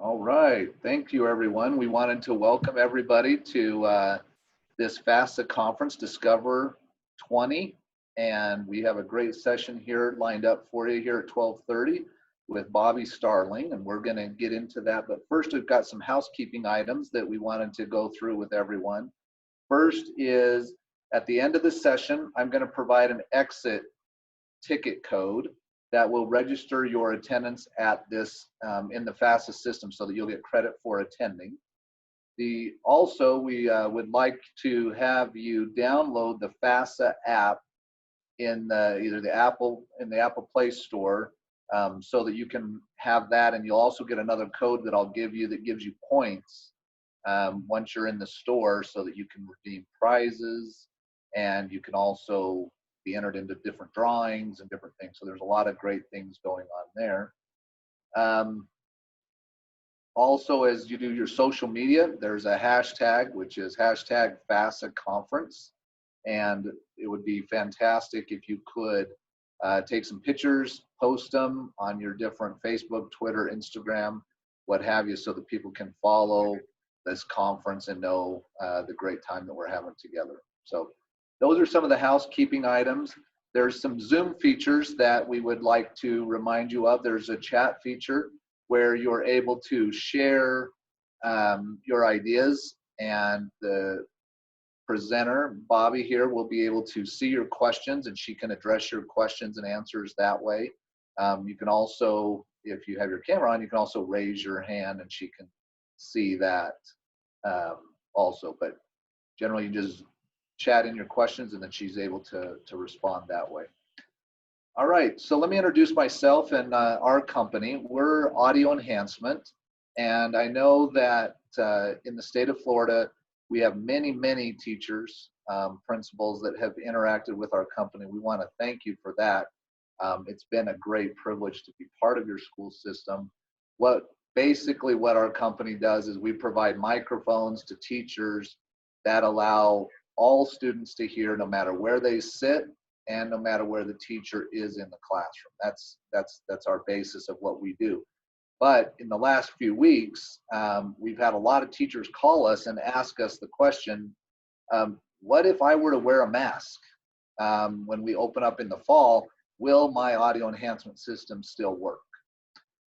All right, thank you everyone. We wanted to welcome everybody to this FASA conference, Discover 20. And we have a great session here lined up for you here at 12:30 with Bobby Starling, and we're gonna get into that. But first, we've got some housekeeping items that we wanted to go through with everyone. First is, at the end of the session, I'm gonna provide an exit ticket code that will register your attendance at this in the FASA system so that you'll get credit for attending. Also, we would like to have you download the FASA app in either the Apple Play Store so that you can have that, and you'll also get another code that I'll give you that gives you points once you're in the store so that you can redeem prizes, and you can also be entered into different drawings and different things. So there's a lot of great things going on there. Also, as you do your social media, there's a hashtag, which is hashtag FASA conference. And it would be fantastic if you could take some pictures, post them on your different Facebook, Twitter, Instagram, what have you, so that people can follow this conference and know the great time that we're having together. So those are some of the housekeeping items. There's some Zoom features that we would like to remind you of. There's a chat feature where you're able to share your ideas, and the presenter, Bobby here, will be able to see your questions, and she can address your questions and answers that way. You can also, if you have your camera on, you can also raise your hand and she can see that also. But generally, you just chat in your questions and then she's able to respond that way. All right, so let me introduce myself and our company. We're Audio Enhancement, and I know that in the state of Florida, we have many teachers, principals that have interacted with our company. We want to thank you for that. It's been a great privilege to be part of your school system. Basically what our company does is we provide microphones to teachers that allow all students to hear, no matter where they sit and no matter where the teacher is in the classroom. That's our basis of what we do. But in the last few weeks, we've had a lot of teachers call us and ask us the question, what if I were to wear a mask when we open up in the fall? Will my audio enhancement system still work?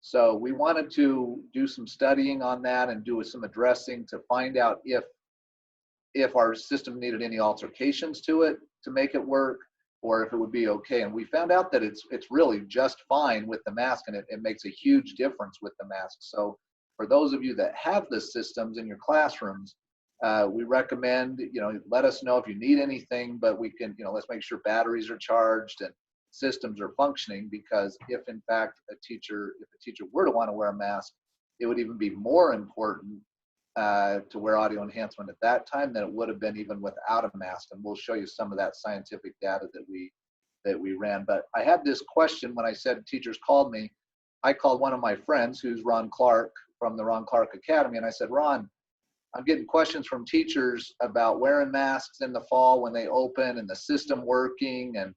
So we wanted to do some studying on that and do some addressing to find out if our system needed any alterations to it to make it work, or if it would be okay. And we found out that it's really just fine with the mask, and it makes a huge difference with the mask. So for those of you that have the systems in your classrooms, we recommend, let us know if you need anything, but we can, let's make sure batteries are charged and systems are functioning, because if in fact if a teacher were to want to wear a mask, it would even be more important to wear audio enhancement at that time than it would have been even without a mask. And we'll show you some of that scientific data that we ran. But I had this question when I said teachers called me. I called one of my friends, who's Ron Clark from the Ron Clark Academy, and I said, Ron, I'm getting questions from teachers about wearing masks in the fall when they open and the system working, and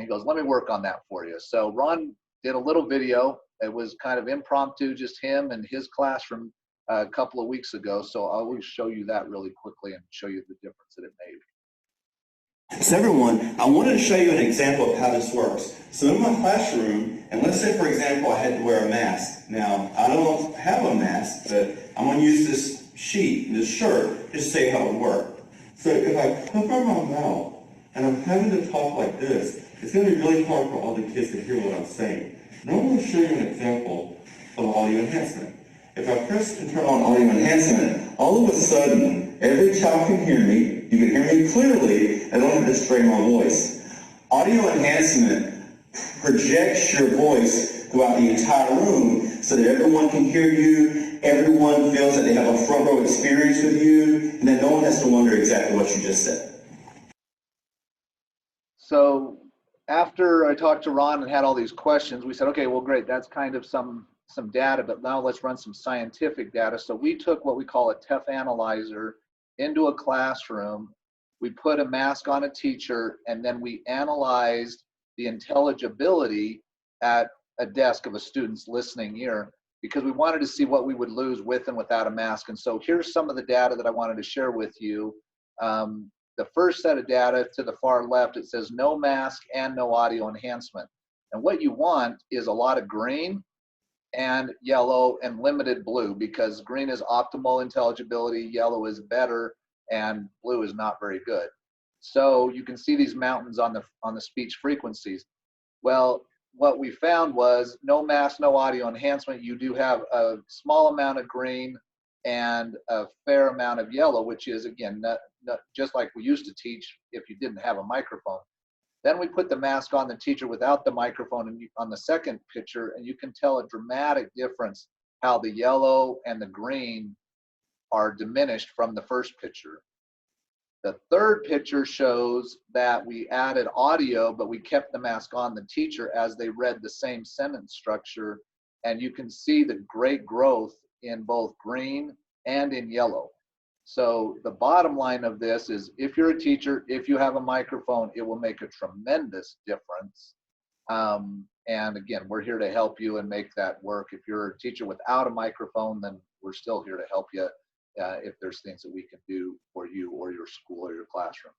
he goes, let me work on that for you. So Ron did a little video. It was kind of impromptu, just him and his classroom a couple of weeks ago. So I will show you that really quickly and show you the difference that it made. So everyone, I wanted to show you an example of how this works. So in my classroom, and let's say for example I had to wear a mask. Now I don't have a mask, but I'm going to use this sheet, this shirt, just to say how it would work. So if I cover my mouth and I'm having to talk like this, it's going to be really hard for all the kids to hear what I'm saying. Now I'm going to show you an example of audio enhancement. If I press and turn on audio enhancement, all of a sudden, every child can hear me. You can hear me clearly. I don't have to strain my voice. Audio enhancement projects your voice throughout the entire room so that everyone can hear you. Everyone feels that they have a front row experience with you, and that no one has to wonder exactly what you just said. So after I talked to Ron and had all these questions, we said, okay, well, great. That's kind of some data, but now let's run some scientific data. So we took what we call a TEF analyzer into a classroom. We put a mask on a teacher, and then we analyzed the intelligibility at a desk of a student's listening ear. because we wanted to see what we would lose with and without a mask. And so here's some of the data that I wanted to share with you. The first set of data to the far left, it says no mask and no audio enhancement. And what you want is a lot of green and yellow and limited blue, because green is optimal intelligibility, yellow is better, and blue is not very good. So you can see these mountains on the speech frequencies. Well, what we found was no mask, no audio enhancement. You do have a small amount of green and a fair amount of yellow, which is, again, not just like we used to teach if you didn't have a microphone. Then we put the mask on the teacher without the microphone and on the second picture, and you can tell a dramatic difference how the yellow and the green are diminished from the first picture. The third picture shows that we added audio, but we kept the mask on the teacher as they read the same sentence structure, and you can see the great growth in both green and in yellow. So the bottom line of this is, if you're a teacher, if you have a microphone, it will make a tremendous difference. And again, we're here to help you and make that work. If you're a teacher without a microphone, then we're still here to help you if there's things that we can do for you or your school or your classroom.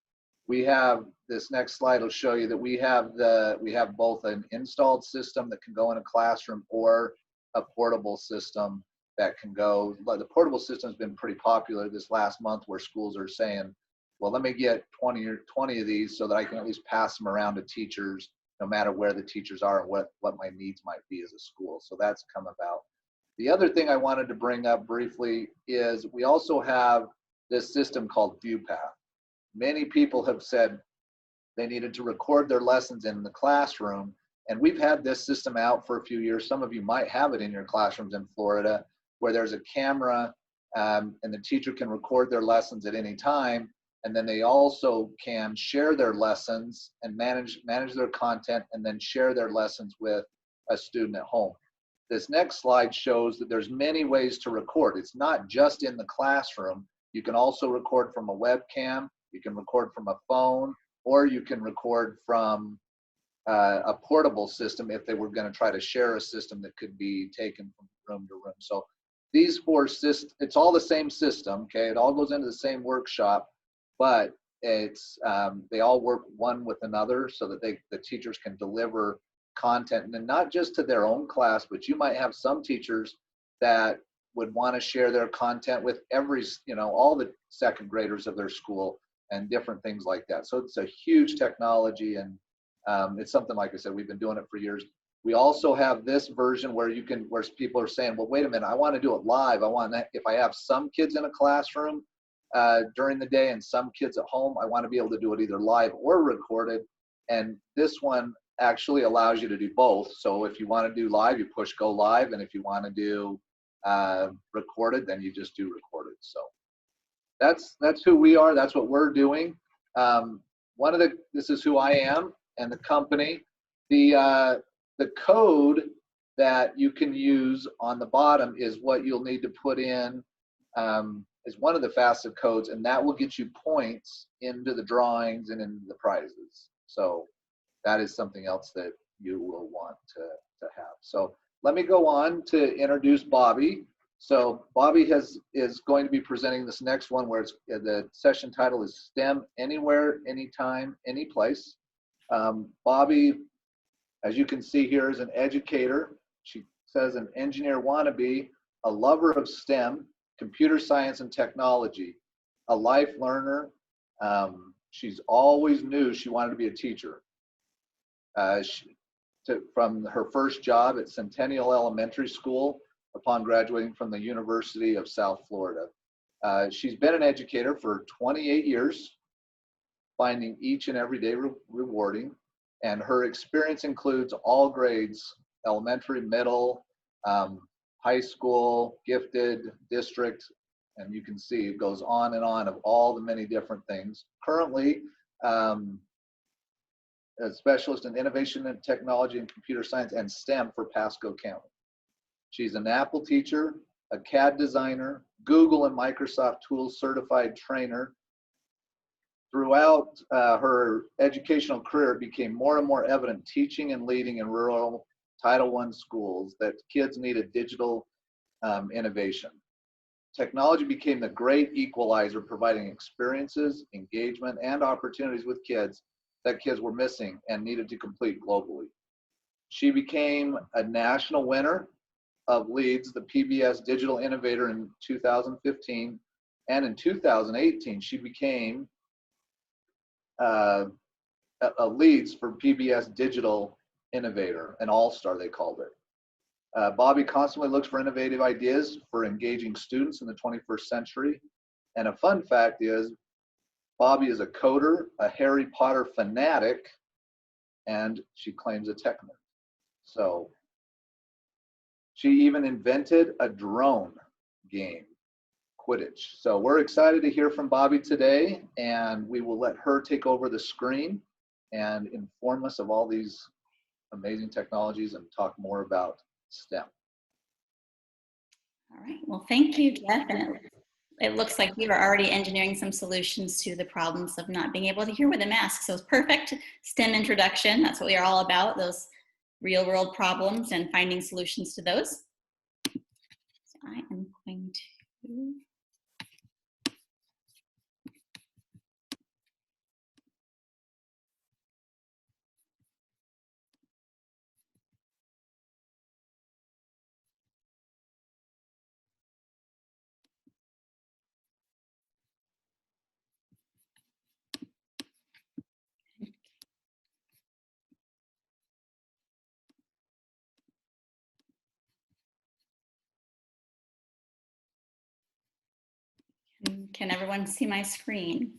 We have, this next slide will show you that we have both an installed system that can go in a classroom or a portable system that can go. The portable system has been pretty popular this last month, where schools are saying, well, let me get 20 of these so that I can at least pass them around to teachers, no matter where the teachers are and what my needs might be as a school. So that's come about. The other thing I wanted to bring up briefly is we also have this system called ViewPath. Many people have said they needed to record their lessons in the classroom, and we've had this system out for a few years. Some of you might have it in your classrooms in Florida, where there's a camera and the teacher can record their lessons at any time, and then they also can share their lessons and manage their content, and then share their lessons with a student at home. This next slide shows that there's many ways to record. It's not just in the classroom. You can also record from a webcam, you can record from a phone, or you can record from a portable system if they were going to try to share a system that could be taken from room to room. So these four systems, it's all the same system, okay? It all goes into the same workshop, but it's they all work one with another so that the teachers can deliver content, and not just to their own class, but you might have some teachers that would want to share their content with all the second graders of their school and different things like that. So it's a huge technology, and it's something, like I said, we've been doing it for years. We also have this version where people are saying, well, wait a minute, I want to do it live. If I have some kids in a classroom during the day and some kids at home, I want to be able to do it either live or recorded. And this one actually allows you to do both. So if you want to do live, you push go live, and if you want to do recorded, then you just do recorded. So that's who we are. That's what we're doing. This is who I am and the company. The code that you can use on the bottom is what you'll need to put in is one of the FASA codes, and that will get you points into the drawings and into the prizes. So that is something else that you will want to have. So let me go on to introduce Bobby. So Bobby is going to be presenting this next one, where the session title is STEM Anywhere, Anytime, Anyplace. Bobby, as you can see here, is an educator. She says an engineer wannabe, a lover of STEM, computer science and technology, a life learner. She's always knew she wanted to be a teacher. From her first job at Centennial Elementary School upon graduating from the University of South Florida. She's been an educator for 28 years, finding each and every day rewarding. And her experience includes all grades, elementary, middle, high school, gifted, district, and you can see it goes on and on of all the many different things. Currently, a specialist in innovation and technology and computer science and STEM for Pasco County. She's an Apple teacher, a CAD designer, Google and Microsoft Tools certified trainer. Throughout her educational career, it became more and more evident teaching and leading in rural Title I schools that kids need a digital innovation. Technology became the great equalizer, providing experiences, engagement, and opportunities with kids that kids were missing and needed to complete globally. She became a national winner of LEADS, the PBS Digital Innovator in 2015, and in 2018, she became a LEADS for PBS Digital Innovator, an all-star they called it. Bobby constantly looks for innovative ideas for engaging students in the 21st century. And a fun fact is, Bobby is a coder, a Harry Potter fanatic, and she claims a tech nerd. So she even invented a drone game, Quidditch. So we're excited to hear from Bobby today, and we will let her take over the screen and inform us of all these amazing technologies and talk more about STEM. All right, well, thank you, Jeff. And it looks like you are already engineering some solutions to the problems of not being able to hear with a mask. So it's perfect STEM introduction. That's what we are all about, those real world problems and finding solutions to those. So I am going to. Can everyone see my screen?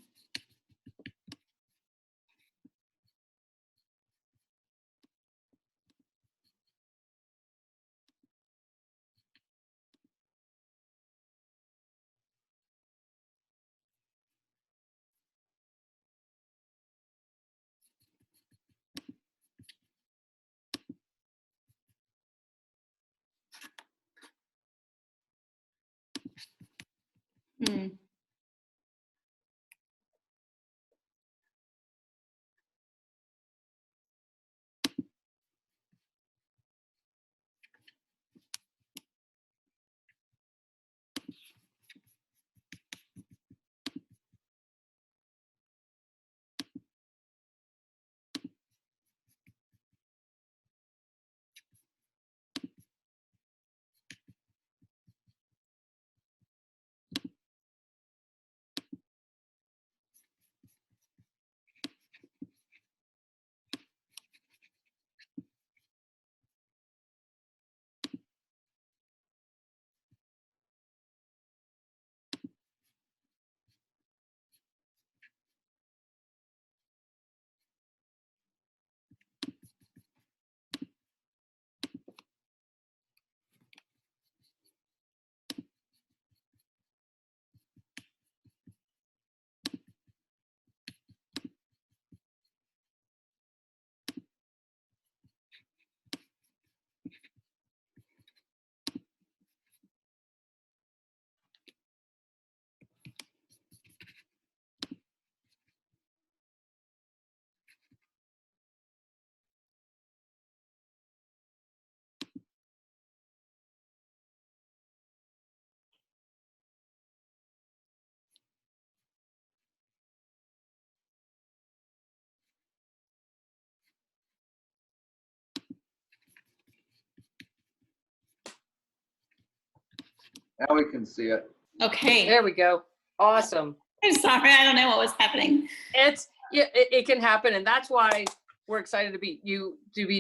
Now we can see it. Okay. There we go. Awesome. I'm sorry, I don't know what was happening. It can happen, and that's why we're excited to be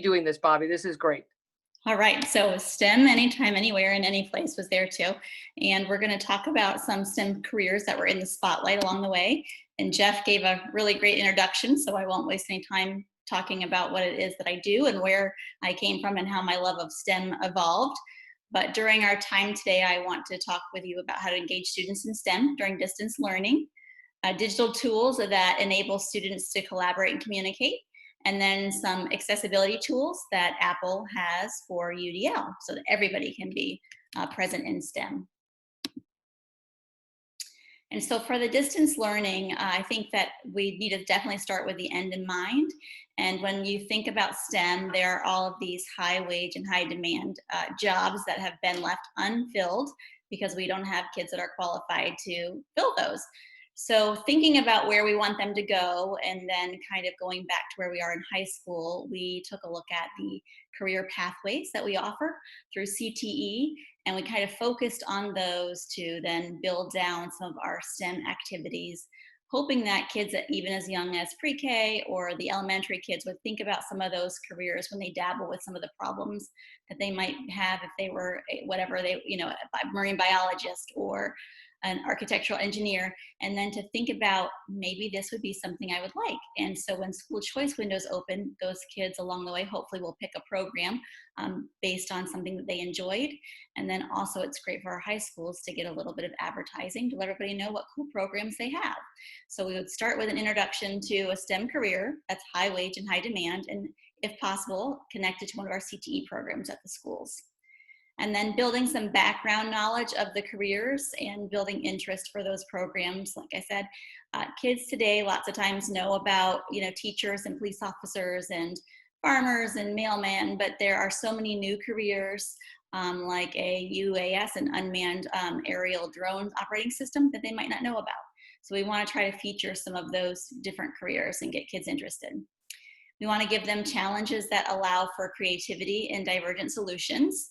doing this, Bobby. This is great. All right, so STEM anytime, anywhere, and any place was there too. And we're going to talk about some STEM careers that were in the spotlight along the way. And Jeff gave a really great introduction, so I won't waste any time talking about what it is that I do and where I came from and how my love of STEM evolved. But during our time today, I want to talk with you about how to engage students in STEM during distance learning, digital tools that enable students to collaborate and communicate, and then some accessibility tools that Apple has for UDL so that everybody can be present in STEM. And so for the distance learning, I think that we need to definitely start with the end in mind. And when you think about STEM, there are all of these high wage and high demand jobs that have been left unfilled because we don't have kids that are qualified to fill those. So thinking about where we want them to go and then kind of going back to where we are in high school, we took a look at the career pathways that we offer through CTE, and we kind of focused on those to then build down some of our STEM activities, hoping that kids that even as young as pre-K or the elementary kids would think about some of those careers when they dabble with some of the problems that they might have if they were whatever they, you know, a marine biologist or an architectural engineer, and then to think about maybe this would be something I would like. And so when school choice windows open, those kids along the way hopefully will pick a program based on something that they enjoyed. And then also it's great for our high schools to get a little bit of advertising to let everybody know what cool programs they have. So we would start with an introduction to a STEM career that's high wage and high demand, and if possible, connected to one of our CTE programs at the schools. And then building some background knowledge of the careers and building interest for those programs. Like I said, kids today lots of times know about, you know, teachers and police officers and farmers and mailmen, but there are so many new careers like a UAS, an unmanned aerial drone operating system, that they might not know about. So we want to try to feature some of those different careers and get kids interested. We want to give them challenges that allow for creativity and divergent solutions.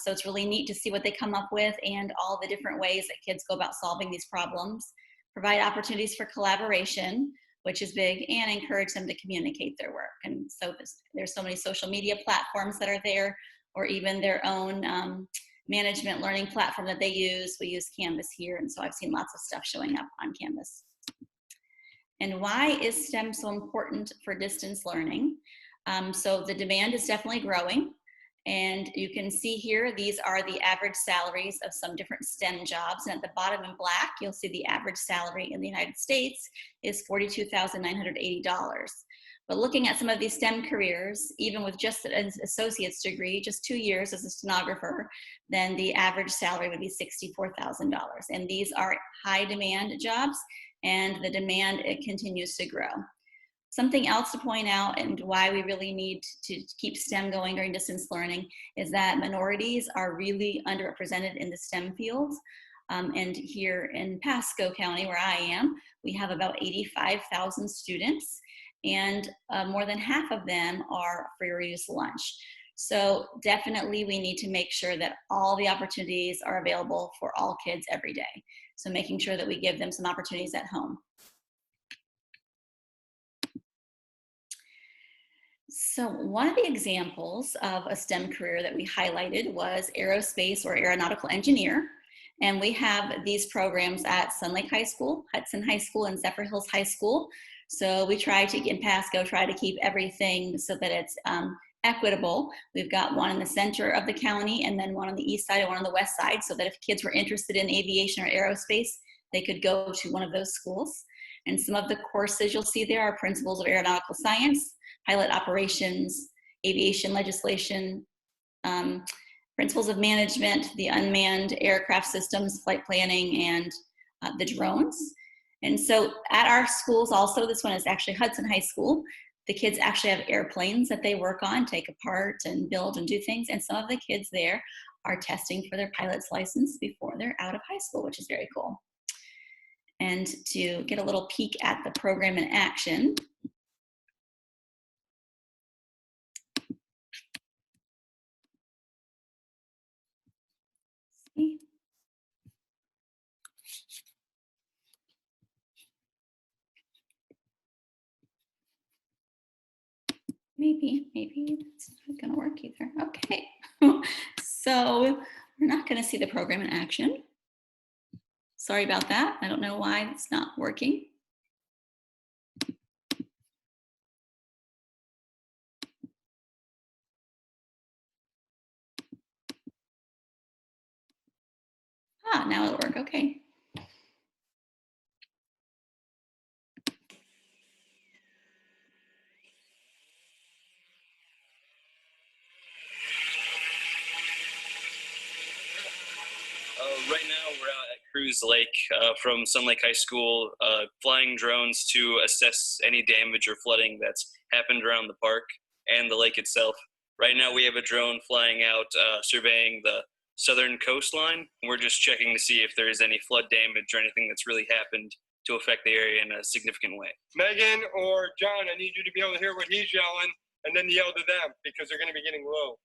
So it's really neat to see what they come up with and all the different ways that kids go about solving these problems. Provide opportunities for collaboration, which is big, and encourage them to communicate their work. And so there's so many social media platforms that are there, or even their own management learning platform that they use. We use Canvas here, and so I've seen lots of stuff showing up on Canvas. And why is STEM so important for distance learning? So the demand is definitely growing. And you can see here, these are the average salaries of some different STEM jobs. And at the bottom in black, you'll see the average salary in the United States is $42,980. But looking at some of these STEM careers, even with just an associate's degree, just 2 years as a stenographer, then the average salary would be $64,000. And these are high demand jobs, and the demand, it continues to grow. Something else to point out, and why we really need to keep STEM going during distance learning, is that minorities are really underrepresented in the STEM fields. And here in Pasco County, where I am, we have about 85,000 students, and more than half of them are free or reduced lunch. So definitely we need to make sure that all the opportunities are available for all kids every day. So making sure that we give them some opportunities at home. So one of the examples of a STEM career that we highlighted was aerospace or aeronautical engineer. And we have these programs at Sun Lake High School, Hudson High School, and Zephyr Hills High School. So we try to, in Pasco, try to keep everything so that it's equitable. We've got one in the center of the county, and then one on the east side and one on the west side, so that if kids were interested in aviation or aerospace, they could go to one of those schools. And some of the courses you'll see there are principles of aeronautical science, pilot operations, aviation legislation, principles of management, the unmanned aircraft systems, flight planning, and the drones. And so at our schools also, this one is actually Hudson High School, the kids actually have airplanes that they work on, take apart and build and do things. And some of the kids there are testing for their pilot's license before they're out of high school, which is very cool. And to get a little peek at the program in action, maybe it's not gonna work either. Okay, so we're not gonna see the program in action. Sorry about that. I don't know why it's not working. Ah, now it'll work, okay. Right now we're out at Cruz Lake from Sun Lake High School, flying drones to assess any damage or flooding that's happened around the park and the lake itself. Right now we have a drone flying out surveying the southern coastline. We're just checking to see if there is any flood damage or anything that's really happened to affect the area in a significant way. Megan or John, I need you to be able to hear what he's yelling and then yell to them because they're going to be getting low.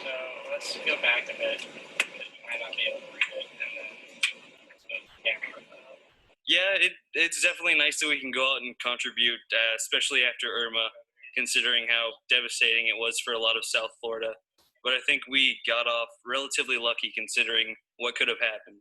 So let's go back a bit. You might not be able to read it. Yeah, it's definitely nice that we can go out and contribute, especially after Irma, considering how devastating it was for a lot of South Florida. But I think we got off relatively lucky considering what could have happened.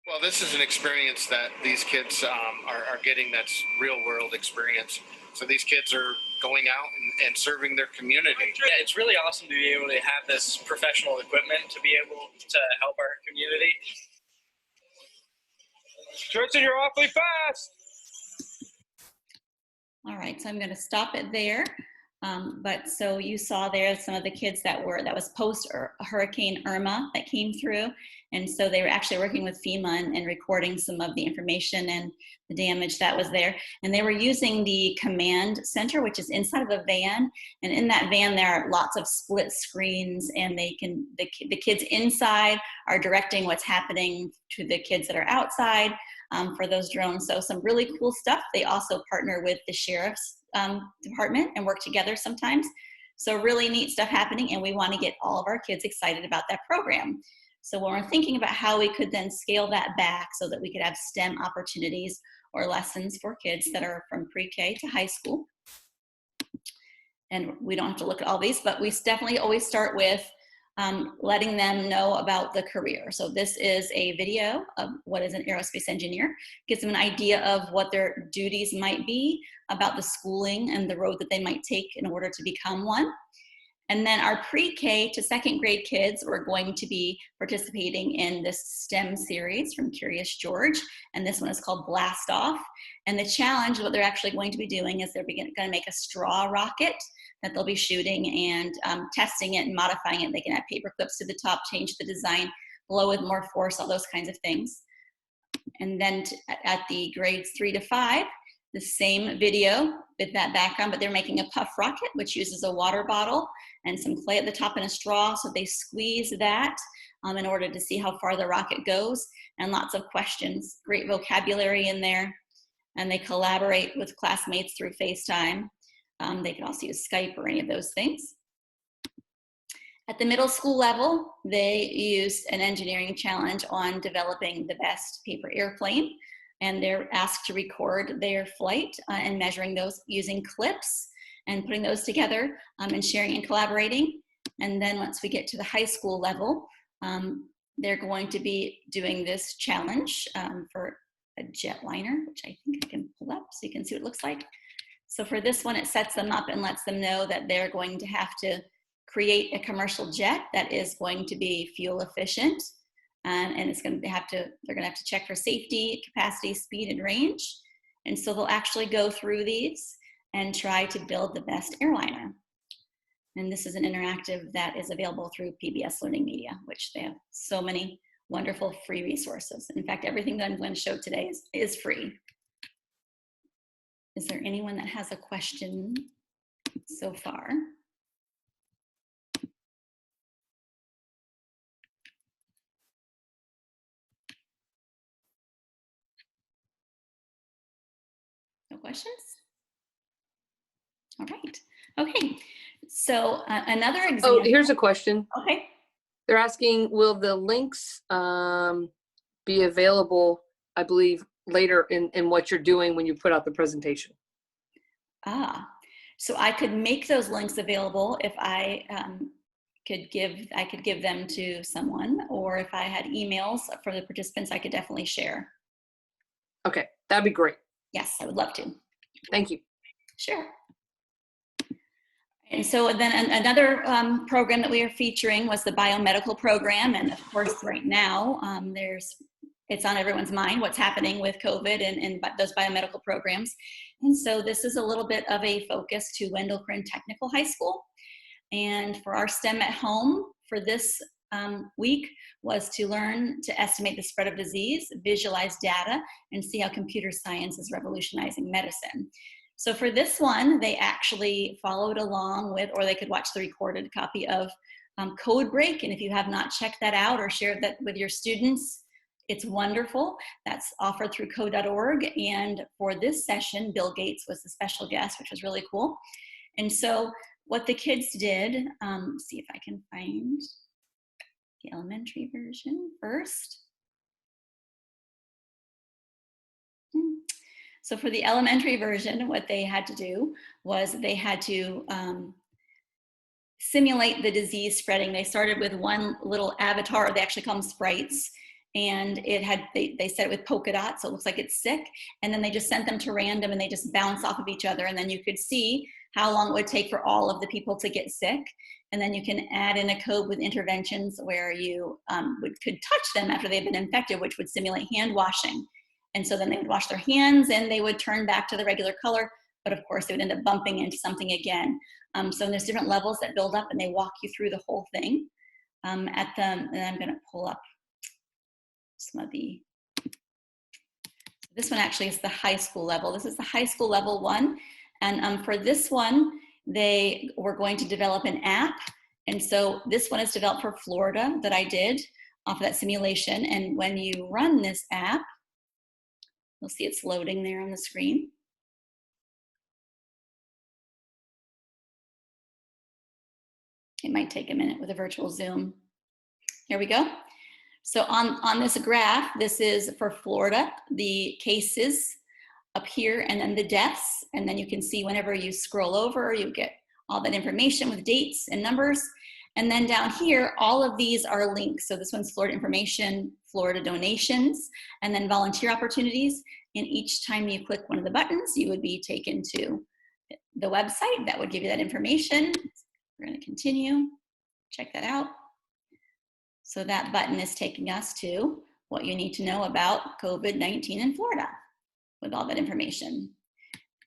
Well, this is an experience that these kids are getting that's real world experience. So these kids are going out and serving their community. Yeah, it's really awesome to be able to have this professional equipment to be able to help our community. Tristan, you're awfully fast. All right, so I'm going to stop it there. But so you saw there some of the kids that was post Hurricane Irma that came through. And so they were actually working with FEMA and recording some of the information and the damage that was there. And they were using the command center, which is inside of a van. And in that van, there are lots of split screens, and the kids inside are directing what's happening to the kids that are outside for those drones. So some really cool stuff. They also partner with the sheriff's department and work together sometimes. So really neat stuff happening, and we want to get all of our kids excited about that program. So when we're thinking about how we could then scale that back so that we could have STEM opportunities or lessons for kids that are from pre-K to high school. And we don't have to look at all these, but we definitely always start with letting them know about the career. So this is a video of what is an aerospace engineer, gives them an idea of what their duties might be, about the schooling and the road that they might take in order to become one. And then our pre-K to second grade kids are going to be participating in this STEM series from Curious George. And this one is called Blast Off. And the challenge, what they're actually going to be doing is they're going to make a straw rocket that they'll be shooting and testing it and modifying it. They can add paper clips to the top, change the design, blow with more force, all those kinds of things. And then at the grades 3 to 5, the same video with that background, but they're making a puff rocket, which uses a water bottle and some clay at the top and a straw. So they squeeze that in order to see how far the rocket goes, and lots of questions, great vocabulary in there. And they collaborate with classmates through FaceTime. They can also use Skype or any of those things. At the middle school level, they used an engineering challenge on developing the best paper airplane. And they're asked to record their flight and measuring those using clips and putting those together and sharing and collaborating. And then once we get to the high school level, they're going to be doing this challenge for a jetliner, which I think I can pull up so you can see what it looks like. So for this one, it sets them up and lets them know that they're going to have to create a commercial jet that is going to be fuel efficient. And it's going to they're going to have to check for safety, capacity, speed, and range. And so they'll actually go through these and try to build the best airliner. And this is an interactive that is available through PBS Learning Media, which they have so many wonderful free resources. In fact, everything that I'm going to show today is free. Is there anyone that has a question so far? No questions? All right. Okay. So another example. Oh, here's a question. Okay. They're asking, will the links be available, I believe, later in what you're doing when you put out the presentation? So I could make those links available if I could give them to someone, or if I had emails for the participants, I could definitely share. Okay, that'd be great. Yes, I would love to. Thank you. Sure. And so then another program that we are featuring was the biomedical program. And of course, right now, it's on everyone's mind what's happening with COVID and those biomedical programs. And so this is a little bit of a focus to Wendell Crane Technical High School. And for our STEM at home for this week was to learn to estimate the spread of disease, visualize data, and see how computer science is revolutionizing medicine. So for this one, they actually followed along with, or they could watch the recorded copy of Code Break. And if you have not checked that out or shared that with your students, it's wonderful. That's offered through code.org. And for this session, Bill Gates was the special guest, which was really cool. And so what the kids did, see if I can find the elementary version first. So for the elementary version, what they had to do was they had to simulate the disease spreading. They started with one little avatar, or they actually call them sprites, and they set it with polka dots, so it looks like it's sick, and then they just sent them to random and they just bounce off of each other, and then you could see how long it would take for all of the people to get sick. And then you can add in a code with interventions where you could touch them after they've been infected, which would simulate hand washing. And so then they would wash their hands and they would turn back to the regular color, but of course they would end up bumping into something again. So there's different levels that build up and they walk you through the whole thing. And I'm gonna pull up some of this one actually is the high school level. This is the high school level one. And for this one, they were going to develop an app. And so this one is developed for Florida that I did off of that simulation. And when you run this app, you'll see it's loading there on the screen. It might take a minute with a virtual Zoom. Here we go. So on this graph, this is for Florida, the cases up here and then the deaths. And then you can see whenever you scroll over, you get all that information with dates and numbers. And then down here, all of these are links. So this one's Florida information, Florida donations, and then volunteer opportunities. And each time you click one of the buttons, you would be taken to the website that would give you that information. We're going to continue, check that out. So that button is taking us to what you need to know about COVID-19 in Florida with all that information.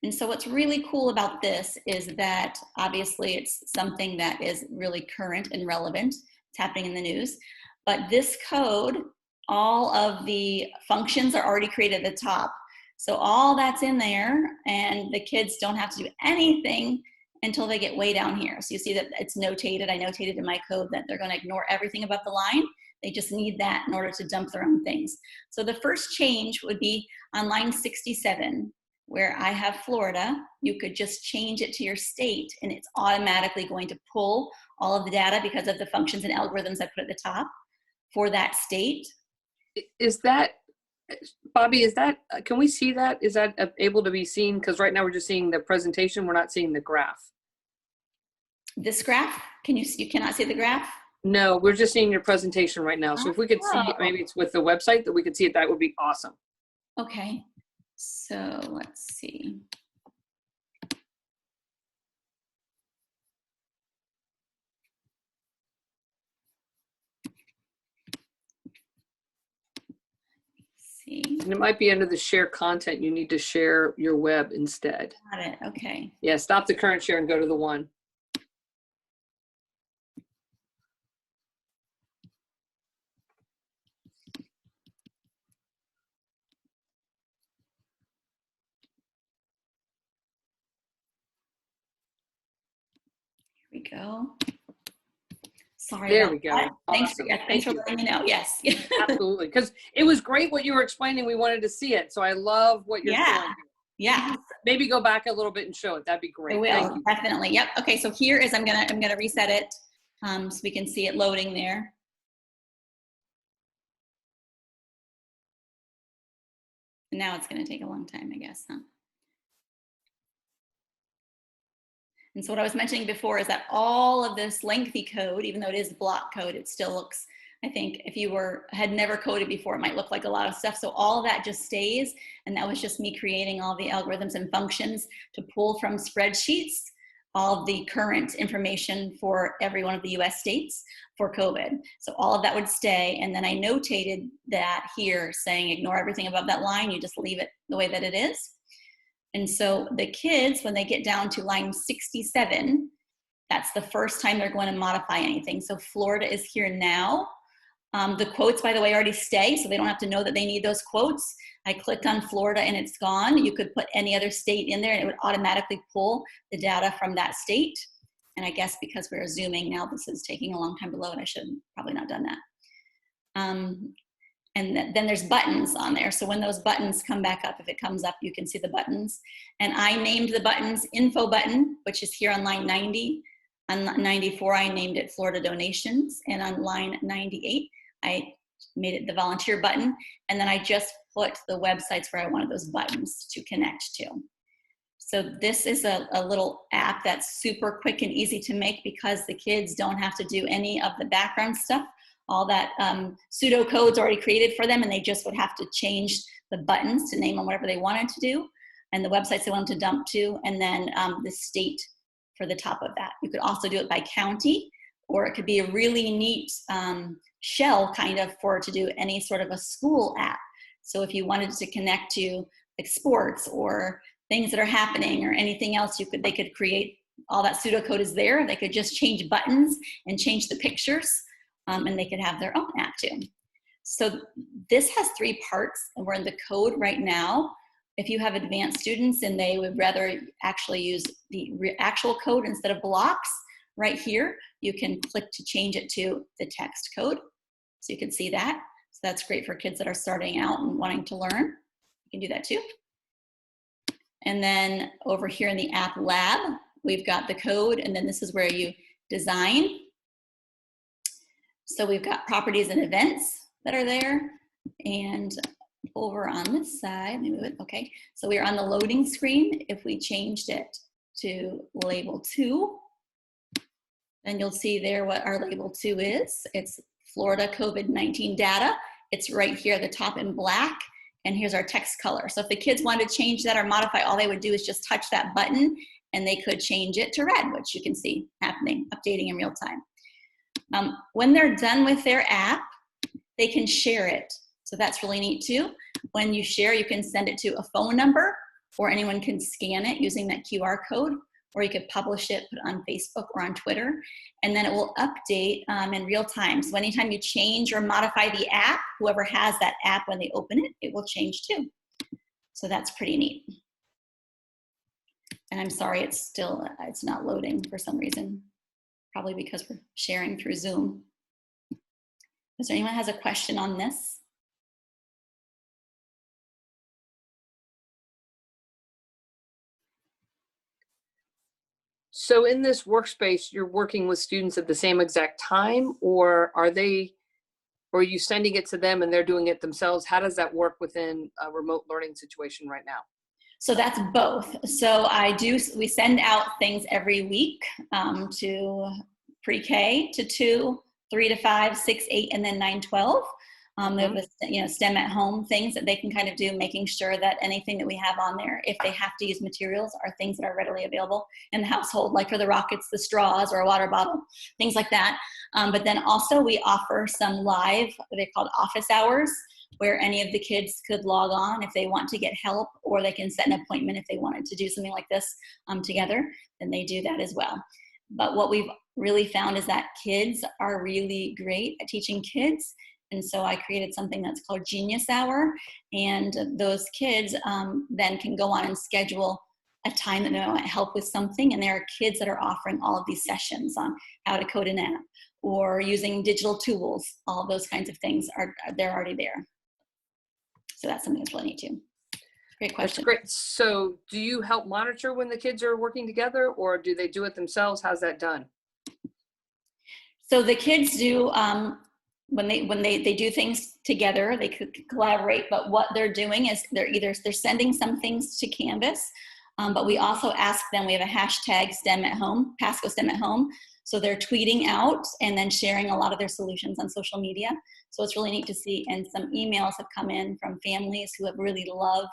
And so what's really cool about this is that obviously it's something that is really current and relevant. It's happening in the news. But this code, all of the functions are already created at the top. So all that's in there, and the kids don't have to do anything until they get way down here. So you see that it's notated. I notated in my code that they're going to ignore everything above the line. They just need that in order to dump their own things. So the first change would be on line 67, where I have Florida. You could just change it to your state, and it's automatically going to pull all of the data because of the functions and algorithms I put at the top for that state. Is that, Bobby, is that, can we see that? Is that able to be seen? Because right now we're just seeing the presentation. We're not seeing the graph. This graph, you cannot see the graph? No, we're just seeing your presentation right now. So if we could see it, maybe it's with the website that we could see it, that would be awesome. Okay, so let's see. And it might be under the share content. You need to share your web instead. Got it, okay. Yeah, stop the current share and go to the one. Here we go. Sorry. There we go. Thanks, awesome. thanks for letting me know. Yes. Absolutely. Because it was great what you were explaining. We wanted to see it. So I love what you're doing. Yeah. Maybe go back a little bit and show it. That'd be great. I will, Thank you. definitely. Yep. Okay, so here is, I'm gonna reset it so we can see it loading there. And now it's gonna take a long time, I guess, huh? And so what I was mentioning before is that all of this lengthy code, even though it is block code, it still looks, I think if you had never coded before, it might look like a lot of stuff. So all of that just stays. And that was just me creating all the algorithms and functions to pull from spreadsheets all of the current information for every one of the US states for COVID. So all of that would stay. And then I notated that here saying, ignore everything above that line, you just leave it the way that it is. And so the kids, when they get down to line 67, that's the first time they're going to modify anything. So Florida is here now. The quotes, by the way, already stay, so they don't have to know that they need those quotes. I clicked on Florida and it's gone. You could put any other state in there and it would automatically pull the data from that state. And I guess because we're zooming now, this is taking a long time to load. I should have probably not done that. And then there's buttons on there. So when those buttons come back up, if it comes up, you can see the buttons. And I named the buttons info button, which is here on line 90. On 94, I named it Florida donations. And on line 98, I made it the volunteer button. And then I just put the websites where I wanted those buttons to connect to. So this is a little app that's super quick and easy to make because the kids don't have to do any of the background stuff. All that pseudocode's already created for them, and they just would have to change the buttons to name them whatever they wanted to do, and the websites they wanted to dump to, and then the state for the top of that. You could also do it by county, or it could be a really neat shell kind of for to do any sort of a school app. So if you wanted to connect to like sports or things that are happening or anything else, they could create, all that pseudocode is there. They could just change buttons and change the pictures, and they could have their own app too. So this has 3 parts, and we're in the code right now. If you have advanced students and they would rather actually use the actual code instead of blocks, right here, you can click to change it to the text code. So you can see that. So that's great for kids that are starting out and wanting to learn. You can do that too. And then over here in the app lab, we've got the code, and then this is where you design. So we've got properties and events that are there. And over on this side, let me move it, okay. So we are on the loading screen. If we changed it to label 2, then you'll see there what our label 2 is. It's Florida COVID-19 data. It's right here at the top in black, and here's our text color. So if the kids wanted to change that or modify, all they would do is just touch that button and they could change it to red, which you can see happening, updating in real time. When they're done with their app, they can share it. So that's really neat too. When you share, you can send it to a phone number, or anyone can scan it using that QR code, or you could publish it, put it on Facebook or on Twitter, and then it will update in real time. So anytime you change or modify the app, whoever has that app, when they open it, it will change too. So that's pretty neat. And I'm sorry, it's not loading for some reason. Probably because we're sharing through Zoom. Is there anyone has a question on this? So in this workspace, you're working with students at the same exact time, or are you sending it to them and they're doing it themselves? How does that work within a remote learning situation right now? So that's both. So we send out things every week to pre-K to 2, 3 to 5, 6, 8, and then 9, 12. They have STEM at home things that they can kind of do, making sure that anything that we have on there, if they have to use materials, are things that are readily available in the household, like for the rockets, the straws, or a water bottle, things like that. But then also we offer some live, they're called office hours, where any of the kids could log on if they want to get help, or they can set an appointment if they wanted to do something like this together, then they do that as well. But what we've really found is that kids are really great at teaching kids. And so I created something that's called Genius Hour. And those kids then can go on and schedule a time that they want help with something. And there are kids that are offering all of these sessions on how to code an app or using digital tools. All of those kinds of things they're already there. So that's something that's really neat too. Great question. That's great. So do you help monitor when the kids are working together, or do they do it themselves? How's that done? So the kids do, when they do things together, they could collaborate, but what they're doing is they're sending some things to Canvas, but we also ask them, we have a hashtag STEM at home, Pasco STEM at home. So they're tweeting out and then sharing a lot of their solutions on social media. So it's really neat to see. And some emails have come in from families who have really loved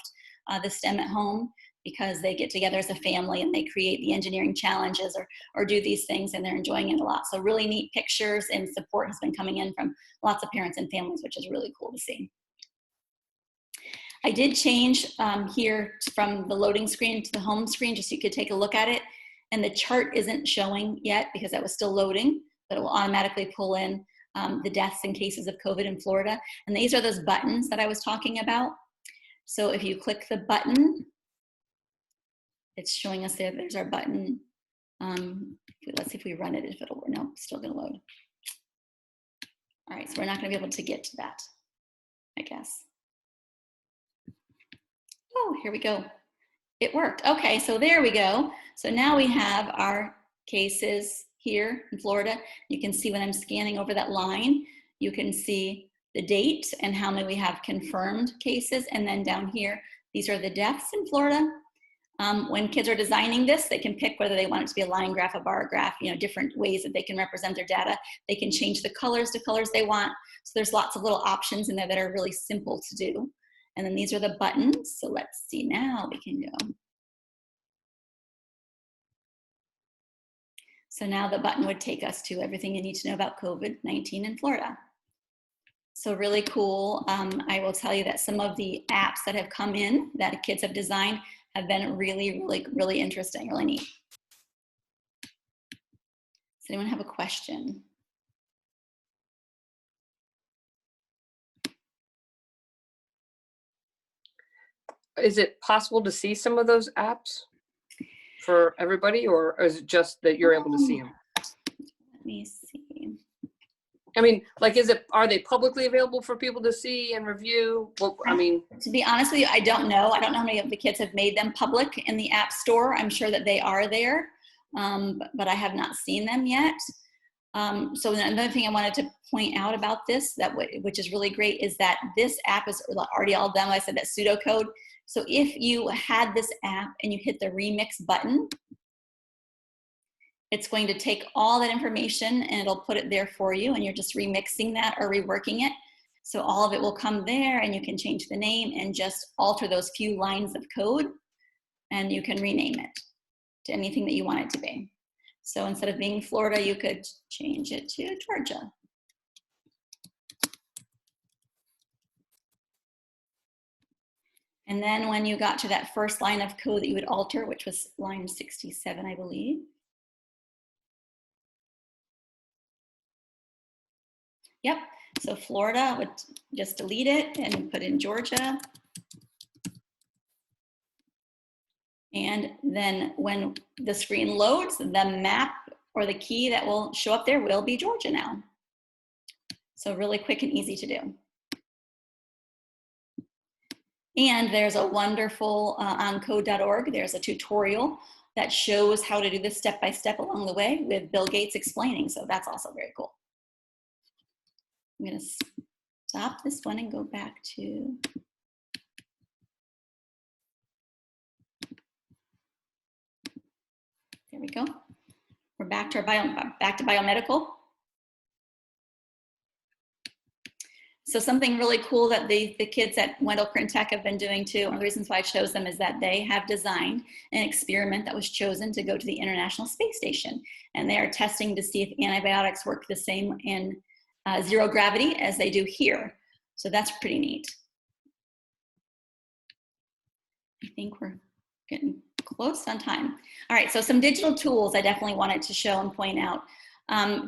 the STEM at home, because they get together as a family and they create the engineering challenges or do these things, and they're enjoying it a lot. So really neat pictures and support has been coming in from lots of parents and families, which is really cool to see. I did change here from the loading screen to the home screen, just so you could take a look at it. And the chart isn't showing yet because that was still loading, but it will automatically pull in the deaths and cases of COVID in Florida. And these are those buttons that I was talking about. So if you click the button, it's showing us there, there's our button. Let's see if we run it, if it'll work. No, it's still gonna load. All right, so we're not gonna be able to get to that, I guess. Oh, here we go. It worked. Okay, so there we go. So now we have our cases here in Florida. You can see when I'm scanning over that line, you can see the date and how many we have confirmed cases. And then down here, these are the deaths in Florida. When kids are designing this, they can pick whether they want it to be a line graph, a bar graph, different ways that they can represent their data. They can change the colors to colors they want. So there's lots of little options in there that are really simple to do. And then these are the buttons. So let's see, now we can go. So now the button would take us to everything you need to know about COVID-19 in Florida. So really cool. I will tell you that some of the apps that have come in that kids have designed have been really interesting, really neat. Does anyone have a question? Is it possible to see some of those apps for everybody, or is it just that you're able to see them? Let me see. I mean, like, are they publicly available for people to see and review? Well, I mean, to be honest with you, I don't know. I don't know how many of the kids have made them public in the App Store. I'm sure that they are there, but I have not seen them yet. So another thing I wanted to point out about this, which is really great, is that this app is already all done. Like I said, that pseudocode. So if you had this app and you hit the remix button, it's going to take all that information and it'll put it there for you, and you're just remixing that or reworking it. So all of it will come there, and you can change the name and just alter those few lines of code, and you can rename it to anything that you want it to be. So instead of being Florida, you could change it to Georgia. And then when you got to that first line of code that you would alter, which was line 67, I believe. Yep, so Florida would just delete it and put in Georgia. And then when the screen loads, the map or the key that will show up there will be Georgia now. So really quick and easy to do. And there's a wonderful, on code.org, there's a tutorial that shows how to do this step-by-step along the way with Bill Gates explaining. So that's also very cool. I'm gonna stop this one and go back to, there we go. We're back to our biomedical. So something really cool that the kids at Wendell Print Tech have been doing too, one of the reasons why I chose them is that they have designed an experiment that was chosen to go to the International Space Station. And they are testing to see if antibiotics work the same in zero gravity as they do here. So that's pretty neat. I think we're getting close on time. All right, so some digital tools I definitely wanted to show and point out.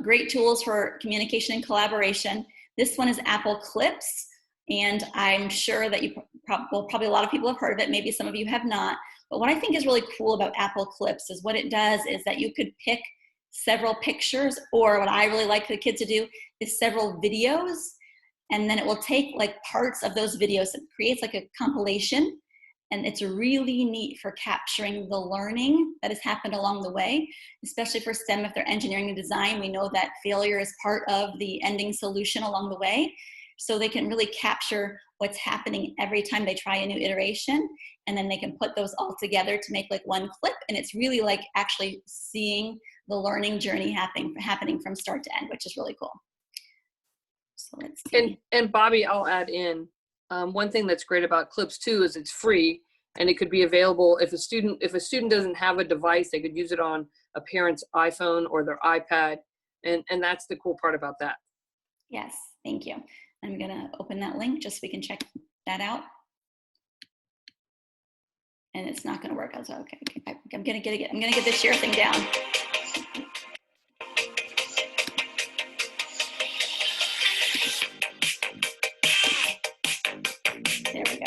Great tools for communication and collaboration. This one is Apple Clips, and I'm sure that probably a lot of people have heard of it, maybe some of you have not. But what I think is really cool about Apple Clips is what it does is that you could pick several pictures, or what I really like the kids to do is several videos, and then it will take like parts of those videos. It creates like a compilation, and it's really neat for capturing the learning that has happened along the way, especially for STEM. If they're engineering and design, we know that failure is part of the ending solution along the way. So they can really capture what's happening every time they try a new iteration, and then they can put those all together to make like one clip, and it's really like actually seeing the learning journey happening from start to end, which is really cool. So let's see. And Bobby, I'll add in, one thing that's great about clips too is it's free, and it could be available if a student doesn't have a device, they could use it on a parent's iPhone or their iPad, and that's the cool part about that. Yes, thank you. I'm gonna open that link just so we can check that out. And it's not gonna work. I was okay. I'm gonna get the share thing down. There we go.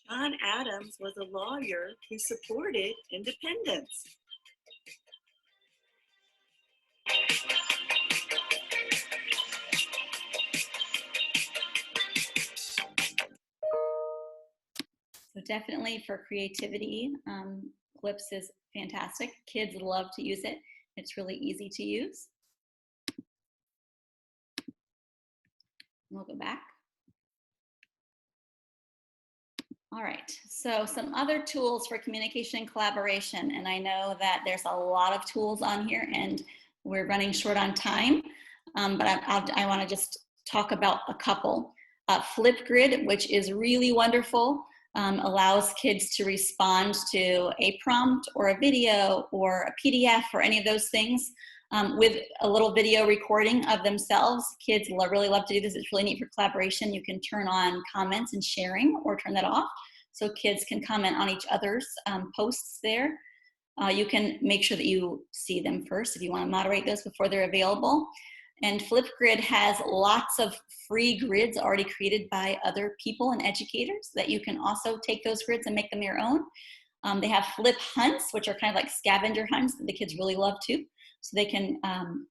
John Adams was a lawyer who supported independence. So definitely for creativity, Clips is fantastic. Kids love to use it. It's really easy to use. We'll go back. All right, so some other tools for communication and collaboration. And I know that there's a lot of tools on here and we're running short on time, but I wanna just talk about a couple. Flipgrid, which is really wonderful, allows kids to respond to a prompt or a video or a PDF or any of those things with a little video recording of themselves. Kids really love to do this. It's really neat for collaboration. You can turn on comments and sharing or turn that off so kids can comment on each other's posts there. You can make sure that you see them first if you want to moderate those before they're available. And Flipgrid has lots of free grids already created by other people and educators that you can also take those grids and make them your own. They have flip hunts, which are kind of like scavenger hunts that the kids really love too. So they can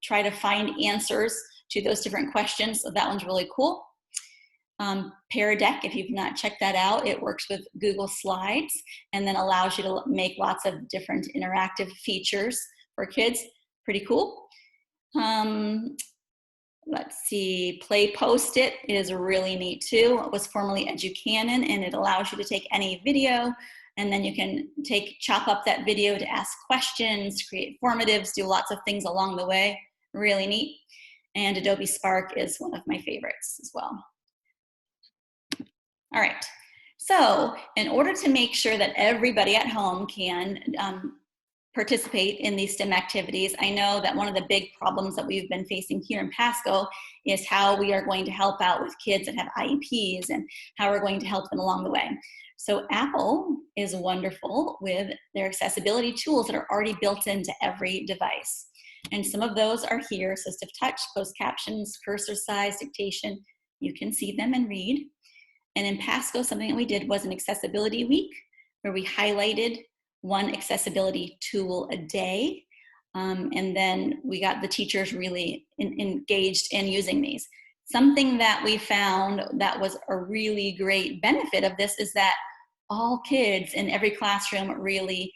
try to find answers to those different questions. So that one's really cool. Pear Deck, if you've not checked that out, it works with Google Slides and then allows you to make lots of different interactive features for kids. Pretty cool. Let's see, Play Post-it is really neat too. It was formerly EduCanon, and it allows you to take any video and then you can chop up that video to ask questions, create formatives, do lots of things along the way. Really neat. And Adobe Spark is one of my favorites as well. All right, so in order to make sure that everybody at home can participate in these STEM activities, I know that one of the big problems that we've been facing here in Pasco is how we are going to help out with kids that have IEPs and how we're going to help them along the way. So Apple is wonderful with their accessibility tools that are already built into every device. And some of those are here: assistive touch, closed captions, cursor size, dictation. You can see them and read. And in Pasco, something that we did was an accessibility week where we highlighted one accessibility tool a day. And then we got the teachers really engaged in using these. Something that we found that was a really great benefit of this is that all kids in every classroom really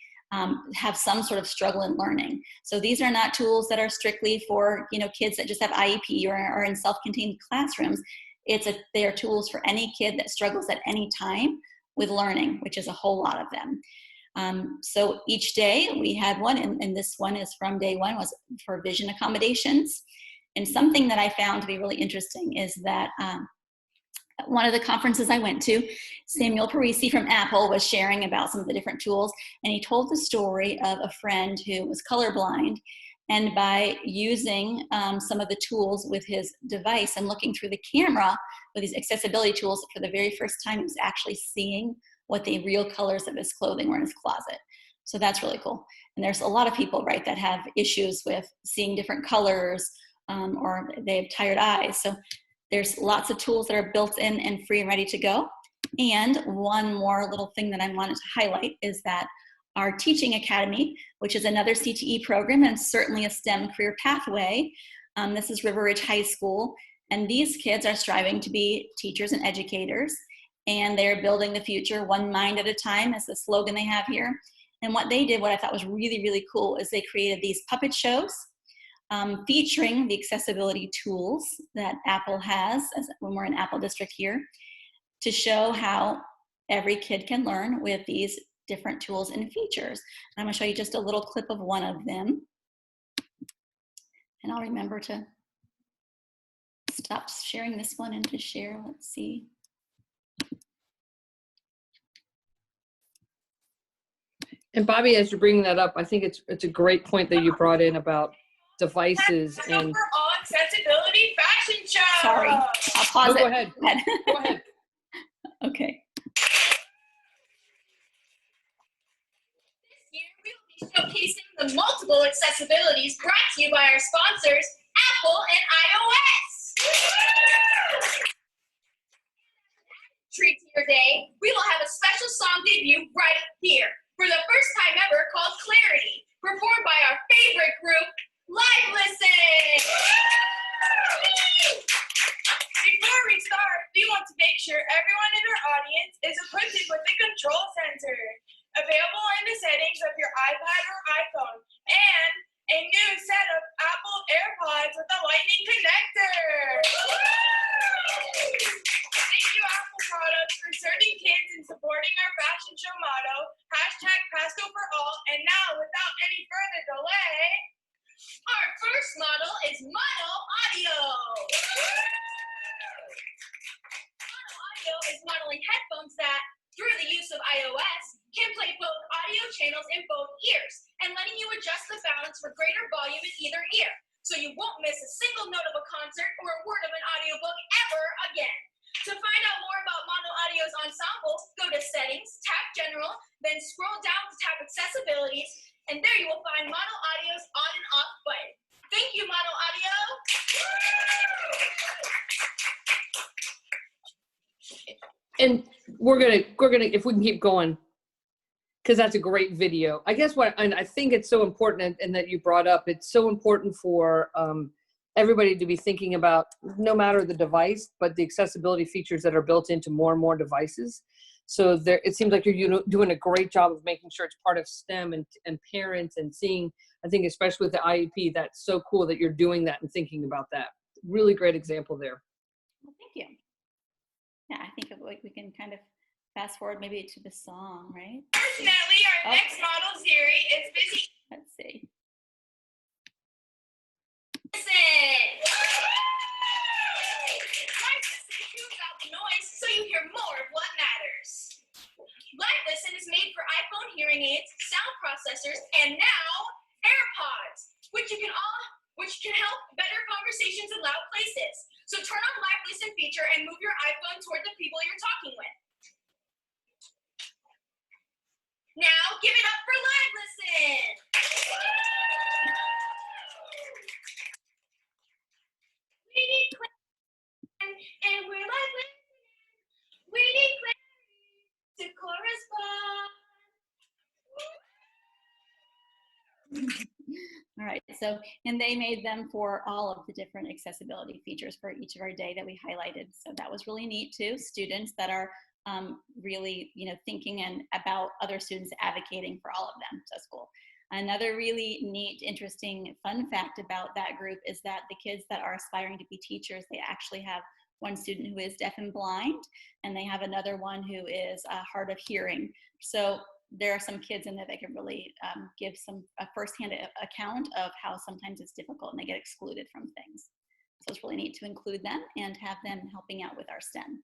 have some sort of struggle in learning. So these are not tools that are strictly for kids that just have IEP or are in self-contained classrooms. They are tools for any kid that struggles at any time with learning, which is a whole lot of them. So each day we had one, and this one is from day one, was for vision accommodations. And something that I found to be really interesting is that at one of the conferences I went to, Samuel Parisi from Apple was sharing about some of the different tools, and he told the story of a friend who was colorblind, and by using some of the tools with his device and looking through the camera with these accessibility tools for the very first time, he was actually seeing what the real colors of his clothing were in his closet. So that's really cool. And there's a lot of people, right, that have issues with seeing different colors or they have tired eyes. So there's lots of tools that are built in and free and ready to go. And one more little thing that I wanted to highlight is that our Teaching Academy, which is another CTE program and certainly a STEM career pathway, this is River Ridge High School, and these kids are striving to be teachers and educators, and they're building the future one mind at a time, is the slogan they have here. And what they did, what I thought was really, really cool, is they created these puppet shows featuring the accessibility tools that Apple has, when we're in Apple District here, to show how every kid can learn with these different tools and features. And I'm gonna show you just a little clip of one of them. And I'll remember to stop sharing this one and to share, let's see. And Bobby, as you're bringing that up, I think it's a great point that you brought in about devices and. Overall accessibility fashion show. Sorry, I'll pause it. Go ahead. Go ahead. Okay. This year we will be showcasing the multiple accessibilities brought to you by our sponsors, Apple and iOS. Treat to your day, we will have a special song debut right here for the first time ever called Clarity, performed by our favorite group, Live Listen. Before we start, we want to make sure everyone in our audience is equipped with a control center available in the settings of your iPad or iPhone, and a new set of Apple AirPods with a lightning connector. Thank you, Apple Products, for serving kids and supporting our fashion show motto, #Pasto for all. And now, without any further delay, our first model is Mono Audio. Mono Audio is modeling headphones that, through the use of iOS, can play both audio channels in both ears and letting you adjust the balance for greater volume in either ear, so you won't miss a single note of a concert or a word of an audiobook ever again. To find out more about Mono Audio's ensemble, go to Settings, tap General, then scroll down to tap Accessibilities, and there you will find Mono Audio's on and off button. Thank you, Mono Audio. And we're gonna if we can keep going, because that's a great video. I guess and I think it's so important, and that you brought up, it's so important for everybody to be thinking about, no matter the device, but the accessibility features that are built into more and more devices. So it seems like you're doing a great job of making sure it's part of STEM and parents and seeing, I think especially with the IEP, that's so cool that you're doing that and thinking about that. Really great example there. Well, thank you. Yeah, I think we can kind of fast forward maybe to the song, right? Unfortunately, our next model series is busy. Let's see. Listen. Live Listen tunes out the noise so you hear more of what matters. Live Listen is made for iPhone hearing aids, sound processors, and now AirPods, which can help better conversations in loud places. So turn on Live Listen feature and move your iPhone toward the people you're talking with. Now give it up for Live Listen. We need clarity, and we're Live Listening. We need clarity to correspond. All right, so, and they made them for all of the different accessibility features for each of our day that we highlighted. So that was really neat too. Students that are really, thinking and about other students advocating for all of them. So that's cool. Another really neat, interesting, fun fact about that group is that the kids that are aspiring to be teachers, they actually have one student who is deaf and blind, and they have another one who is hard of hearing. So there are some kids in there that can really give a firsthand account of how sometimes it's difficult and they get excluded from things. So it's really neat to include them and have them helping out with our STEM.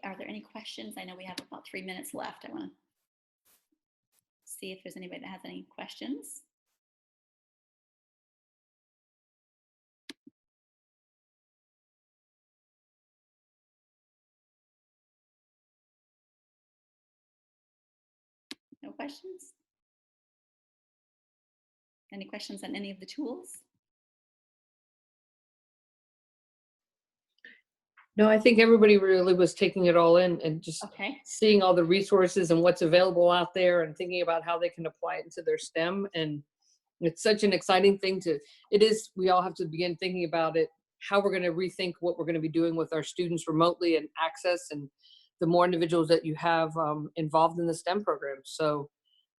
Are there any questions? I know we have about 3 minutes left. I want to see if there's anybody that has any questions. questions? Any questions on any of the tools? No, I think everybody really was taking it all in and just Okay. seeing all the resources and what's available out there and thinking about how they can apply it into their STEM. And it's such an exciting thing we all have to begin thinking about it, how we're going to rethink what we're going to be doing with our students remotely and access, and the more individuals that you have involved in the STEM program. So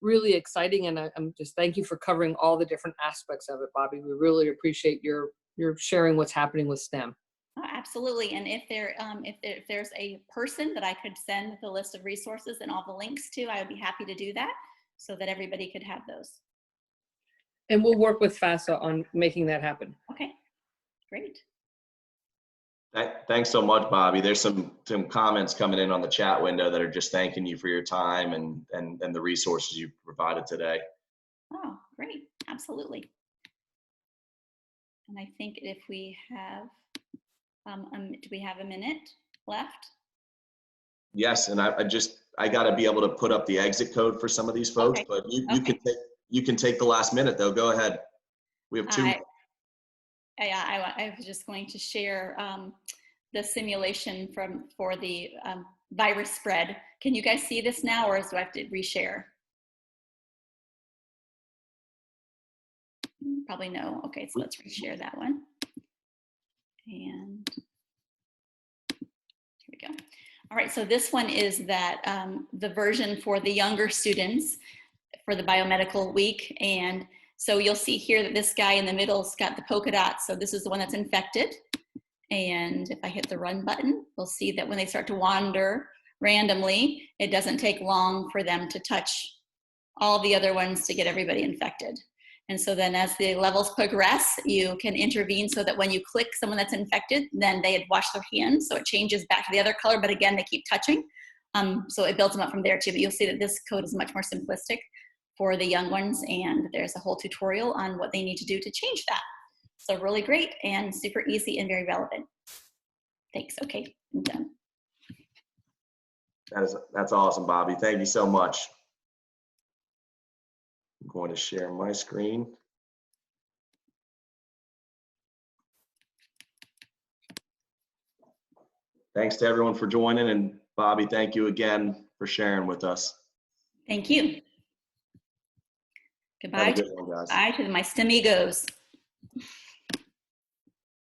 really exciting. And I'm just thank you for covering all the different aspects of it, Bobby. We really appreciate your sharing what's happening with STEM. Oh, absolutely. And if there's a person that I could send the list of resources and all the links to, I would be happy to do that so that everybody could have those. And we'll work with FASA on making that happen. Okay, great. Thanks so much, Bobby. There's some comments coming in on the chat window that are just thanking you for your time and the resources you provided today. Oh, great. Absolutely. And I think if we have, do we have a minute left? Yes, and I got to be able to put up the exit code for some of these folks, Okay. but you can take the last minute though. Go ahead. We have 2 minutes. I was just going to share the simulation for the virus spread. Can you guys see this now, or do I have to reshare? Probably no. Okay, so let's reshare that one. And here we go. All right, so this one is that the version for the younger students for the biomedical week. And so you'll see here that this guy in the middle's got the polka dots. So this is the one that's infected. And if I hit the run button, we'll see that when they start to wander randomly, it doesn't take long for them to touch all the other ones to get everybody infected. And so then as the levels progress, you can intervene so that when you click someone that's infected, then they had washed their hands. So it changes back to the other color, but again, they keep touching. So it builds them up from there too. But you'll see that this code is much more simplistic for the young ones. And there's a whole tutorial on what they need to do to change that. So really great and super easy and very relevant. Thanks. Okay, I'm done. That's awesome, Bobby. Thank you so much. I'm going to share my screen. Thanks to everyone for joining, and Bobby, thank you again for sharing with us. Thank you. Goodbye. Have a good one, guys. Bye to my STEM egos.